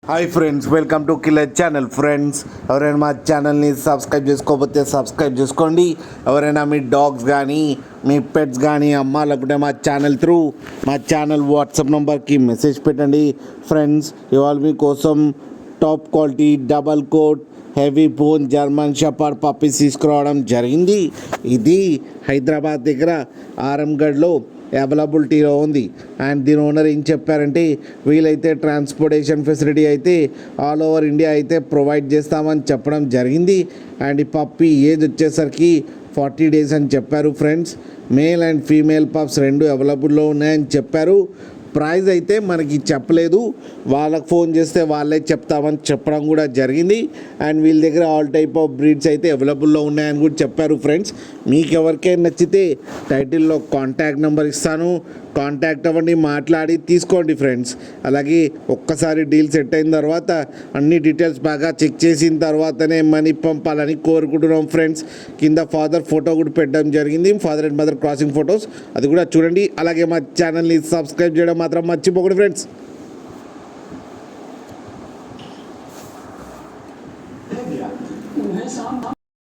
Hi friends, welcome to killer channel. Friends, ఎవరైనా మా ఛానల్ని సబ్స్క్రైబ్ చేసుకోకపోతే సబ్స్క్రైబ్ చేసుకోండి. ఎవరైనా మీ డాగ్స్ కానీ మీ పెట్స్ కానీ అమ్మాలనుకుంటే మా ఛానల్ వాట్సాప్ నెంబర్కి మెసేజ్ పెట్టండి. ఫ్రెండ్స్, ఇవాళ మీకోసం top quality double coat heavy bone German shepherd puppies తీసుకురావడం జరిగింది. ఇది హైదరాబాద్ దగ్గర ఆరంగఢ్లో అవైలబిలిటీలో ఉంది. అండ్ దీని ఓనర్ ఏం చెప్పారంటే, వీలైతే ట్రాన్స్పోర్టేషన్ ఫెసిలిటీ అయితే ఆల్ ఓవర్ ఇండియా అయితే ప్రొవైడ్ చేస్తామని చెప్పడం జరిగింది. అండ్ ఈ పప్పీ ఏజ్ వచ్చేసరికి 40 days అని చెప్పారు. Friends, male and female pups రెండు అవైలబుల్లో ఉన్నాయని చెప్పారు. ప్రైస్ అయితే మనకి చెప్పలేదు, వాళ్ళకి ఫోన్ చేస్తే వాళ్ళే చెప్తామని చెప్పడం కూడా జరిగింది. అండ్ వీళ్ళ దగ్గర ఆల్ టైప్ ఆఫ్ బ్రీడ్స్ అయితే అవైలబుల్లో ఉన్నాయని కూడా చెప్పారు. ఫ్రెండ్స్, మీకు ఎవరికైనా నచ్చితే టైటిల్లో కాంటాక్ట్ నెంబర్ ఇస్తాను, కాంటాక్ట్ అవ్వండి, మాట్లాడి తీసుకోండి. ఫ్రెండ్స్, అలాగే ఒక్కసారి డీల్ సెట్ అయిన తర్వాత అన్ని డీటెయిల్స్ బాగా చెక్ చేసిన తర్వాతనే మనీ పంపాలని కోరుకుంటున్నాం. ఫ్రెండ్స్, కింద ఫాదర్ ఫోటో కూడా పెట్టడం జరిగింది, father and mother crossing photos, అది కూడా చూడండి. అలాగే మా ఛానల్ని సబ్స్క్రైబ్ చేయడం మాత్రం మర్చిపోకండి. ఫ్రెండ్స్.